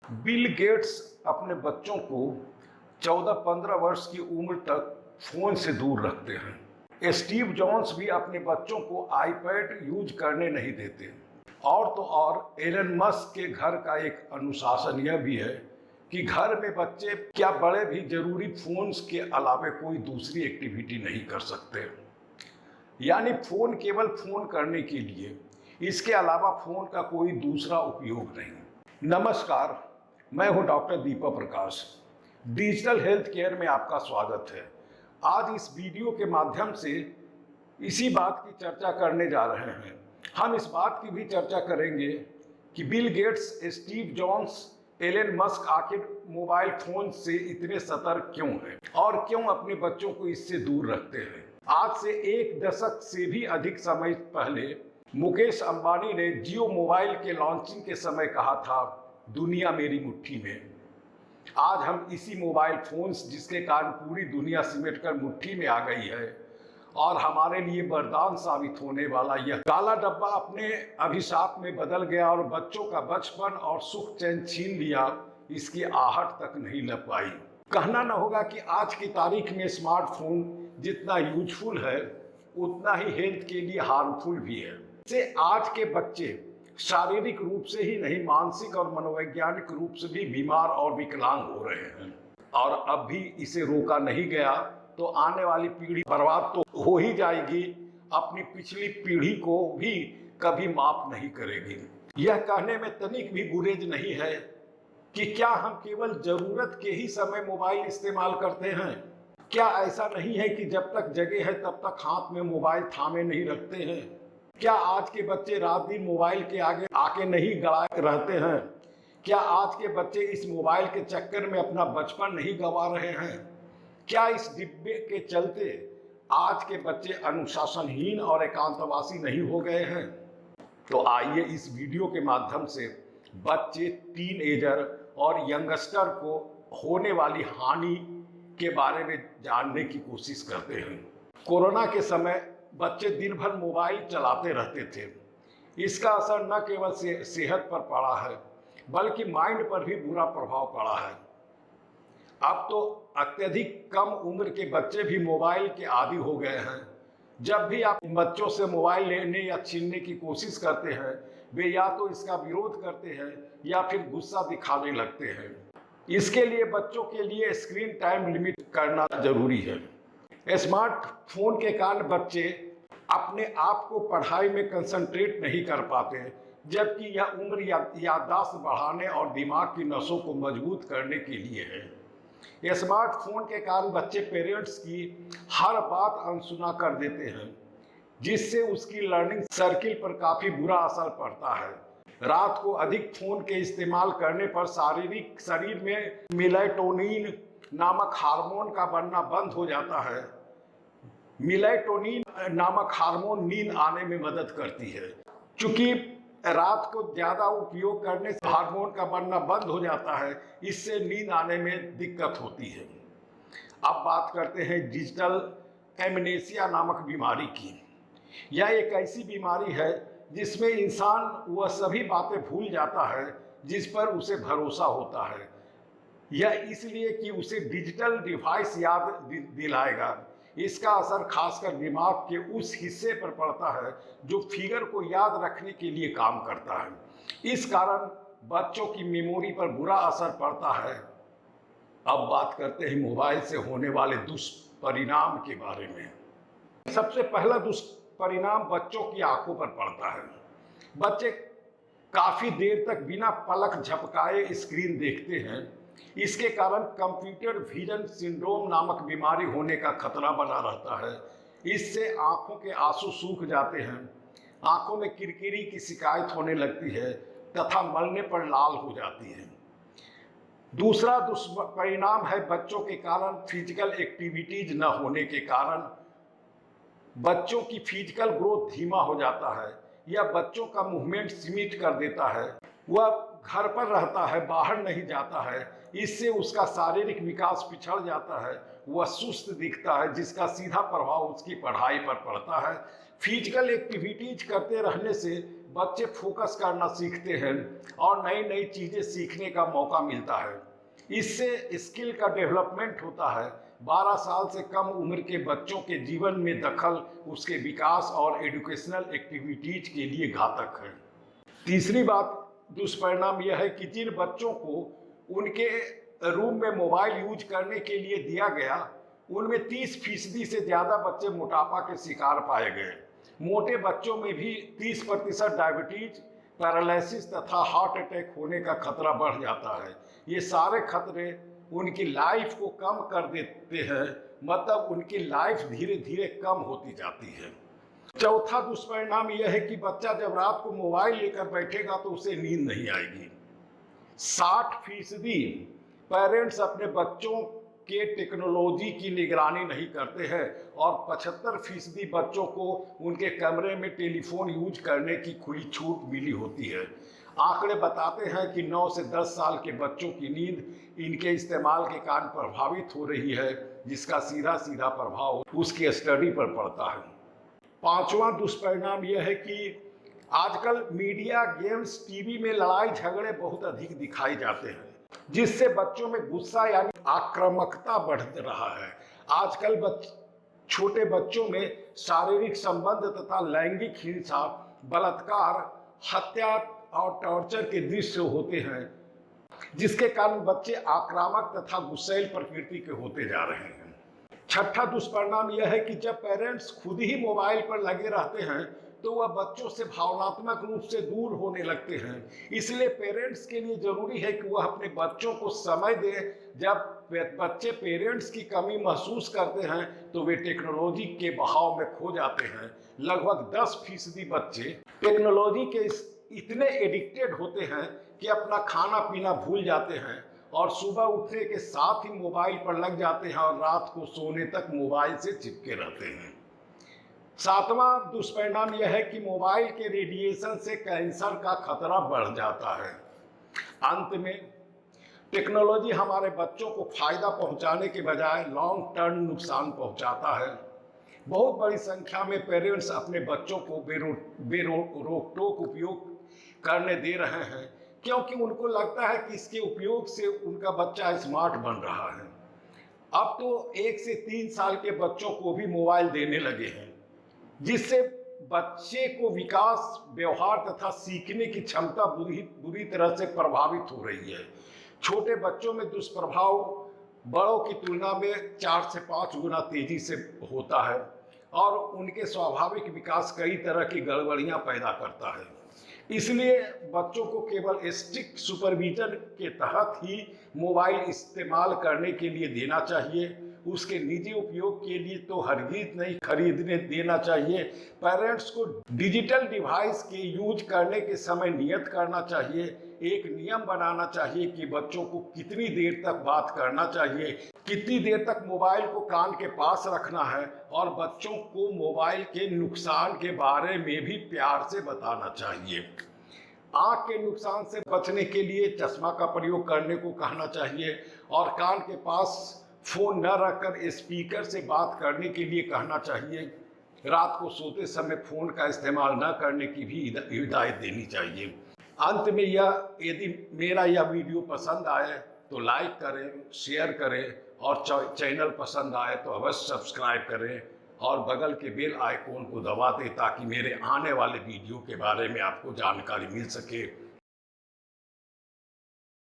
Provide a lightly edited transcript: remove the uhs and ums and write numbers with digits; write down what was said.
Bill Gates अपने बच्चों को 14-15 वर्ष की उम्र तक फोन से दूर रखते हैं। स्टीव जॉब्स भी अपने बच्चों को आईपैड यूज करने नहीं देते। और तो और एलन मस्क के घर का एक अनुशासन यह भी है कि घर में बच्चे क्या बड़े भी जरूरी फोन्स के अलावा कोई दूसरी एक्टिविटी नहीं कर सकते। यानी फोन केवल फोन करने के लिए, इसके अलावा फोन का कोई दूसरा उपयोग नहीं। नमस्कार, मैं हूं doctor Deepak Prakash. Digital health care में आपका स्वागत है। आज इस वीडियो के माध्यम से इसी बात की चर्चा करने जा रहे हैं। हम इस बात की भी चर्चा करेंगे कि Bill Gates, Steve Jobs, Elon Musk आखिर मोबाइल फोन से इतने सतर्क क्यों हैं और क्यों अपने बच्चों को इससे दूर रखते हैं। आज से एक दशक से भी अधिक समय पहले मुकेश अंबानी ने जियो मोबाइल के लॉन्चिंग के समय कहा था, दुनिया मेरी मुट्ठी में। आज हम इसी मोबाइल फोन्स, जिसके कारण पूरी दुनिया सिमटकर मुट्ठी में आ गई है और हमारे लिए वरदान साबित होने वाला यह काला डब्बा अपने अभिशाप में बदल गया और बच्चों का बचपन और सुख चैन छीन लिया, इसकी आहट तक नहीं लग पाई। कहना न होगा कि आज की तारीख में स्मार्टफोन जितना यूजफुल है उतना ही हेल्थ के लिए हार्मफुल भी है। इससे आज के बच्चे शारीरिक रूप से ही नहीं, मानसिक और मनोवैज्ञानिक रूप से भी बीमार और विकलांग हो रहे हैं। और अब भी इसे रोका नहीं गया तो आने वाली पीढ़ी बर्बाद तो हो ही जाएगी, अपनी पिछली पीढ़ी को भी कभी माफ नहीं करेगी। यह कहने में तनिक भी गुरेज नहीं है कि क्या हम केवल जरूरत के ही समय मोबाइल इस्तेमाल करते हैं। क्या ऐसा नहीं है कि जब तक जगह है तब तक हाथ में मोबाइल थामे नहीं रखते हैं। क्या आज के बच्चे रात दिन मोबाइल के आगे आके नहीं गड़ाए रहते हैं। क्या आज के बच्चे इस मोबाइल के चक्कर में अपना बचपन नहीं गंवा रहे हैं। क्या इस डिब्बे के चलते आज के बच्चे अनुशासनहीन और एकांतवासी नहीं हो गए हैं। तो आइए इस वीडियो के माध्यम से बच्चे, टीनएजर और यंगस्टर को होने वाली हानि के बारे में जानने की कोशिश करते हैं। कोरोना के समय बच्चे दिन भर मोबाइल चलाते रहते थे। इसका असर न केवल सेहत पर पड़ा है बल्कि माइंड पर भी बुरा प्रभाव पड़ा है। अब तो अत्यधिक कम उम्र के बच्चे भी मोबाइल के आदी हो गए हैं। जब भी आप बच्चों से मोबाइल लेने या छीनने की कोशिश करते हैं, वे या तो इसका विरोध करते हैं या फिर गुस्सा दिखाने लगते हैं। इसके लिए बच्चों के लिए स्क्रीन टाइम लिमिट करना जरूरी है। स्मार्टफोन के कारण बच्चे अपने आप को पढ़ाई में कंसंट्रेट नहीं कर पाते, जबकि यह उम्र याददाश्त बढ़ाने और दिमाग की नसों को मजबूत करने के लिए है। स्मार्टफोन के कारण बच्चे पेरेंट्स की हर बात अनसुना कर देते हैं, जिससे उसकी लर्निंग सर्किल पर काफ़ी बुरा असर पड़ता है। रात को अधिक फोन के इस्तेमाल करने पर शरीर में मेलाटोनिन नामक हार्मोन का बनना बंद हो जाता है। मेलाटोनिन नामक हार्मोन नींद आने में मदद करती है। चूंकि रात को ज़्यादा उपयोग करने से हार्मोन का बनना बंद हो जाता है, इससे नींद आने में दिक्कत होती है। अब बात करते हैं डिजिटल एमनेसिया नामक बीमारी की। यह एक ऐसी बीमारी है जिसमें इंसान वह सभी बातें भूल जाता है जिस पर उसे भरोसा होता है। यह इसलिए कि उसे डिजिटल डिवाइस याद दिलाएगा। इसका असर खासकर दिमाग के उस हिस्से पर पड़ता है जो फिगर को याद रखने के लिए काम करता है। इस कारण बच्चों की मेमोरी पर बुरा असर पड़ता है। अब बात करते हैं मोबाइल से होने वाले दुष्परिणाम के बारे में। सबसे पहला दुष्परिणाम बच्चों की आंखों पर पड़ता है। बच्चे काफ़ी देर तक बिना पलक झपकाए स्क्रीन देखते हैं। इसके कारण कंप्यूटर विजन सिंड्रोम नामक बीमारी होने का खतरा बना रहता है। इससे आंखों के आंसू सूख जाते हैं, आंखों में किरकिरी की शिकायत होने लगती है तथा मलने पर लाल हो जाती है। दूसरा दुष्परिणाम है बच्चों के कारण फिजिकल एक्टिविटीज न होने के कारण बच्चों की फिजिकल ग्रोथ धीमा हो जाता है या बच्चों का मूवमेंट सीमित कर देता है। वह घर पर रहता है, बाहर नहीं जाता है। इससे उसका शारीरिक विकास पिछड़ जाता है, वह सुस्त दिखता है, जिसका सीधा प्रभाव उसकी पढ़ाई पर पड़ता है। फिजिकल एक्टिविटीज करते रहने से बच्चे फोकस करना सीखते हैं और नई नई चीज़ें सीखने का मौका मिलता है। इससे स्किल का डेवलपमेंट होता है। 12 साल से कम उम्र के बच्चों के जीवन में दखल उसके विकास और एजुकेशनल एक्टिविटीज के लिए घातक है। तीसरी बात, दुष्परिणाम यह है कि जिन बच्चों को उनके रूम में मोबाइल यूज करने के लिए दिया गया, उनमें 30% से ज़्यादा बच्चे मोटापा के शिकार पाए गए। मोटे बच्चों में भी 30% डायबिटीज, पैरालिसिस तथा हार्ट अटैक होने का खतरा बढ़ जाता है। ये सारे खतरे उनकी लाइफ को कम कर देते हैं, मतलब उनकी लाइफ धीरे धीरे कम होती जाती है। चौथा दुष्परिणाम यह है कि बच्चा जब रात को मोबाइल लेकर बैठेगा तो उसे नींद नहीं आएगी। 60% पेरेंट्स अपने बच्चों के टेक्नोलॉजी की निगरानी नहीं करते हैं और 75% बच्चों को उनके कमरे में टेलीफोन यूज करने की खुली छूट मिली होती है। आंकड़े बताते हैं कि 9 से 10 साल के बच्चों की नींद इनके इस्तेमाल के कारण प्रभावित हो रही है, जिसका सीधा सीधा प्रभाव उसकी स्टडी पर पड़ता है। पांचवा दुष्परिणाम यह है कि आजकल मीडिया, गेम्स, टीवी में लड़ाई झगड़े बहुत अधिक दिखाई जाते हैं, जिससे बच्चों में गुस्सा यानी आक्रामकता बढ़ रहा है। आजकल छोटे बच्चों में शारीरिक संबंध तथा लैंगिक हिंसा, बलात्कार, हत्या और टॉर्चर के दृश्य होते हैं, जिसके कारण बच्चे आक्रामक तथा गुस्सैल प्रकृति के होते जा रहे हैं। छठा दुष्परिणाम यह है कि जब पेरेंट्स खुद ही मोबाइल पर लगे रहते हैं तो वह बच्चों से भावनात्मक रूप से दूर होने लगते हैं। इसलिए पेरेंट्स के लिए जरूरी है कि वह अपने बच्चों को समय दें। जब बच्चे पेरेंट्स की कमी महसूस करते हैं तो वे टेक्नोलॉजी के बहाव में खो जाते हैं। लगभग 10% बच्चे टेक्नोलॉजी के इतने एडिक्टेड होते हैं कि अपना खाना पीना भूल जाते हैं और सुबह उठने के साथ ही मोबाइल पर लग जाते हैं और रात को सोने तक मोबाइल से चिपके रहते हैं। सातवां दुष्परिणाम यह है कि मोबाइल के रेडिएशन से कैंसर का खतरा बढ़ जाता है। अंत में टेक्नोलॉजी हमारे बच्चों को फायदा पहुंचाने के बजाय लॉन्ग टर्म नुकसान पहुंचाता है। बहुत बड़ी संख्या में पेरेंट्स अपने बच्चों को रोक टोक उपयोग करने दे रहे हैं, क्योंकि उनको लगता है कि इसके उपयोग से उनका बच्चा स्मार्ट बन रहा है। अब तो 1 से 3 साल के बच्चों को भी मोबाइल देने लगे हैं, जिससे बच्चे को विकास, व्यवहार तथा सीखने की क्षमता बुरी तरह से प्रभावित हो रही है। छोटे बच्चों में दुष्प्रभाव बड़ों की तुलना में 4 से 5 गुना तेजी से होता है और उनके स्वाभाविक विकास कई तरह की गड़बड़ियां पैदा करता है। इसलिए बच्चों को केवल स्ट्रिक्ट सुपरविजन के तहत ही मोबाइल इस्तेमाल करने के लिए देना चाहिए। उसके निजी उपयोग के लिए तो हरगिज नहीं खरीदने देना चाहिए। पेरेंट्स को डिजिटल डिवाइस के यूज करने के समय नियत करना चाहिए। एक नियम बनाना चाहिए कि बच्चों को कितनी देर तक बात करना चाहिए, कितनी देर तक मोबाइल को कान के पास रखना है और बच्चों को मोबाइल के नुकसान के बारे में भी प्यार से बताना चाहिए। आँख के नुकसान से बचने के लिए चश्मा का प्रयोग करने को कहना चाहिए और कान के पास फोन न रखकर स्पीकर से बात करने के लिए कहना चाहिए। रात को सोते समय फोन का इस्तेमाल न करने की भी हिदायत देनी चाहिए। अंत में यदि मेरा यह वीडियो पसंद आए तो लाइक करें, शेयर करें और चैनल पसंद आए तो अवश्य सब्सक्राइब करें और बगल के बेल आइकॉन को दबा दें ताकि मेरे आने वाले वीडियो के बारे में आपको जानकारी मिल सके।